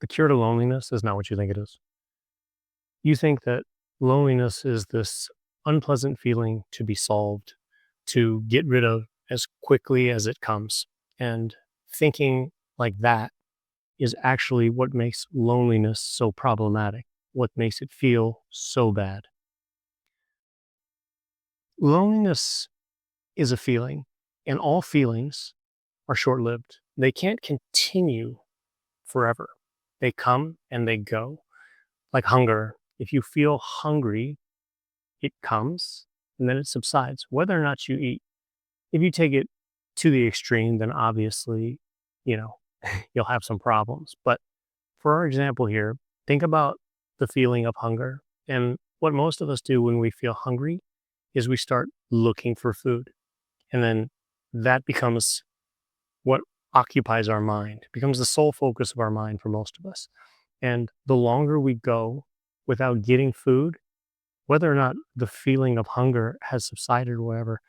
The cure to loneliness is not what you think it is. You think that loneliness is this unpleasant feeling to be solved, to get rid of as quickly as it comes. And thinking like that is actually what makes loneliness so problematic, what makes it feel so bad. Loneliness is a feeling, and all feelings are short lived. They can't continue forever. They come and they go, like hunger. If you feel hungry, it comes and then it subsides, whether or not you eat. If you take it to the extreme, then obviously, you know, you'll have some problems. But for our example here, think about the feeling of hunger. And what most of us do when we feel hungry is we start looking for food. And then that becomes what occupies our mind, becomes the sole focus of our mind for most of us. And the longer we go without getting food, whether or not the feeling of hunger has subsided or whatever,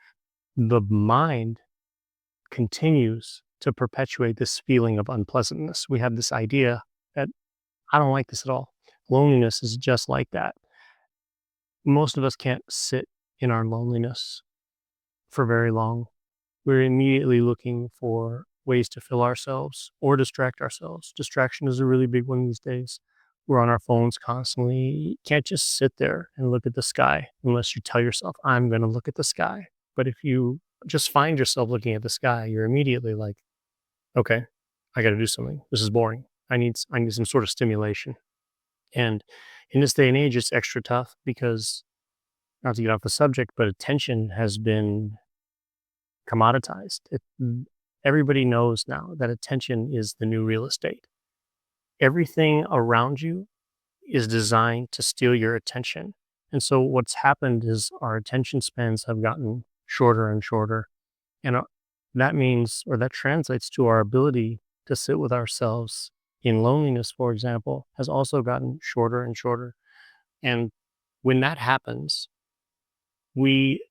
the mind continues to perpetuate this feeling of unpleasantness. We have this idea that I don't like this at all. Loneliness is just like that. Most of us can't sit in our loneliness for very long. We're immediately looking for ways to fill ourselves or distract ourselves. Distraction is a really big one these days. We're on our phones constantly. You can't just sit there and look at the sky unless you tell yourself, I'm going to look at the sky. But if you just find yourself looking at the sky, you're immediately like, okay, I got to do something. This is boring. I need some sort of stimulation. And in this day and age, it's extra tough because, not to get off the subject, but attention has been commoditized. Everybody knows now that attention is the new real estate. Everything around you is designed to steal your attention. And so what's happened is our attention spans have gotten shorter and shorter. And that means, or that translates to our ability to sit with ourselves in loneliness, for example, has also gotten shorter and shorter. And when that happens, we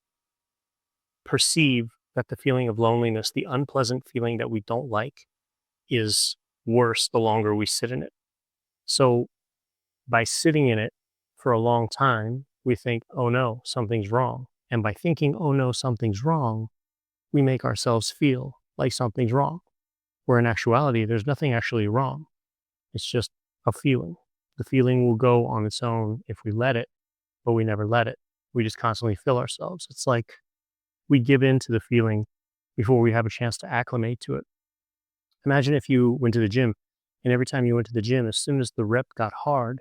perceive that the feeling of loneliness, the unpleasant feeling that we don't like, is worse the longer we sit in it. So by sitting in it for a long time, we think, oh no, something's wrong. And by thinking, oh no, something's wrong, we make ourselves feel like something's wrong. Where in actuality, there's nothing actually wrong. It's just a feeling. The feeling will go on its own if we let it, but we never let it. We just constantly fill ourselves. It's like we give in to the feeling before we have a chance to acclimate to it. Imagine if you went to the gym and every time you went to the gym, as soon as the rep got hard,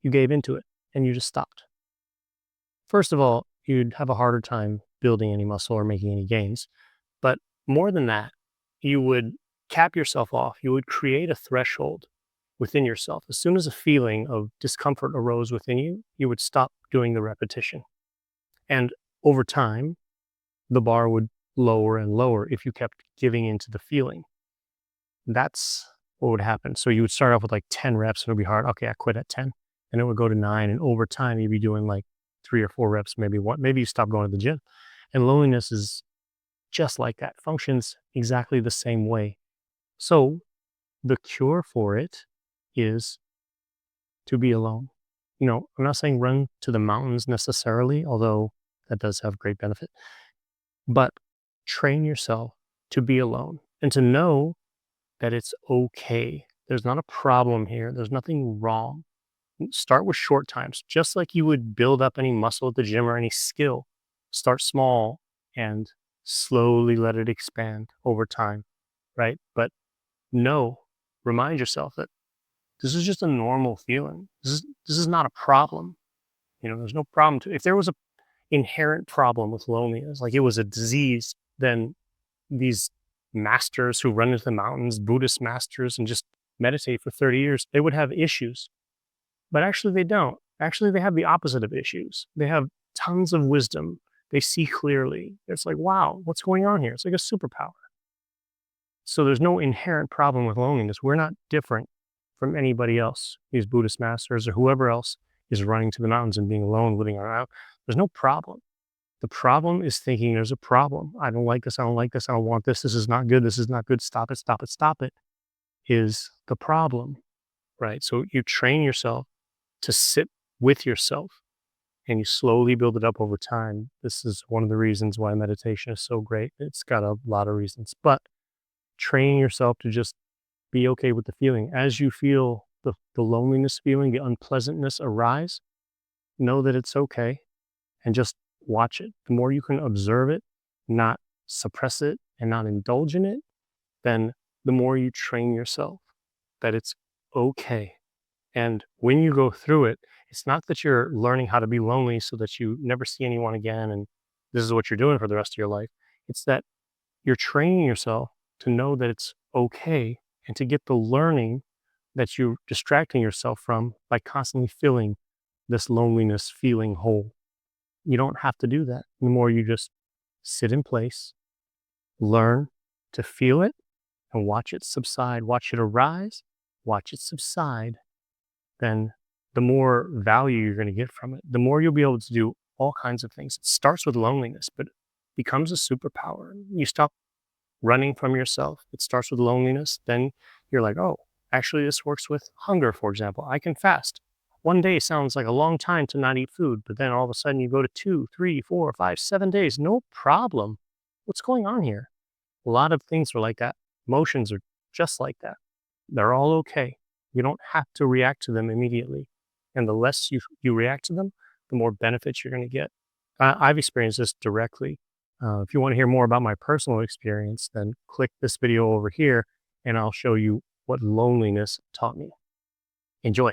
you gave into it and you just stopped. First of all, you'd have a harder time building any muscle or making any gains. But more than that, you would cap yourself off. You would create a threshold within yourself. As soon as a feeling of discomfort arose within you, you would stop doing the repetition. And over time, the bar would lower and lower if you kept giving into the feeling. That's what would happen. So you would start off with like 10 reps and it would be hard. Okay, I quit at 10. And it would go to 9. And over time, you'd be doing like 3 or 4 reps, maybe one. Maybe you stop going to the gym. And loneliness is just like that, functions exactly the same way. So the cure for it is to be alone. I'm not saying run to the mountains necessarily, although that does have great benefit, but train yourself to be alone and to know that it's okay. There's not a problem here. There's nothing wrong. Start with short times, just like you would build up any muscle at the gym or any skill. Start small and slowly let it expand over time, right? But remind yourself that this is just a normal feeling. This is not a problem. There's no problem to. If there was a inherent problem with loneliness, like it was a disease, then these masters who run into the mountains, Buddhist masters, and just meditate for 30 years, they would have issues. But actually, they don't. Actually, they have the opposite of issues. They have tons of wisdom. They see clearly. It's like, wow, what's going on here? It's like a superpower. So there's no inherent problem with loneliness. We're not different from anybody else, these Buddhist masters or whoever else is running to the mountains and being alone, living around. There's no problem. The problem is thinking there's a problem. I don't like this. I don't like this. I don't want this. This is not good. This is not good. Stop it. Stop it. Stop it is the problem. right? So you train yourself to sit with yourself and you slowly build it up over time. This is one of the reasons why meditation is so great. It's got a lot of reasons, but training yourself to just be okay with the feeling. As you feel the loneliness feeling, the unpleasantness arise, know that it's okay and just watch it. The more you can observe it, not suppress it and not indulge in it, then the more you train yourself that it's okay. And when you go through it, it's not that you're learning how to be lonely so that you never see anyone again and this is what you're doing for the rest of your life. It's that you're training yourself to know that it's okay and to get the learning that you're distracting yourself from by constantly filling this loneliness feeling hole. You don't have to do that. The more you just sit in place, learn to feel it, and watch it subside, watch it arise, watch it subside, then the more value you're going to get from it. The more you'll be able to do all kinds of things. It starts with loneliness, but becomes a superpower. You stop running from yourself. It starts with loneliness. Then you're like, oh, actually, this works with hunger, for example. I can fast. One day sounds like a long time to not eat food, but then all of a sudden you go to 2, 3, 4, 5, 7 days. No problem. What's going on here? A lot of things are like that. Emotions are just like that. They're all okay. You don't have to react to them immediately. And the less you react to them, the more benefits you're going to get. I've experienced this directly. If you want to hear more about my personal experience, then click this video over here and I'll show you what loneliness taught me. Enjoy.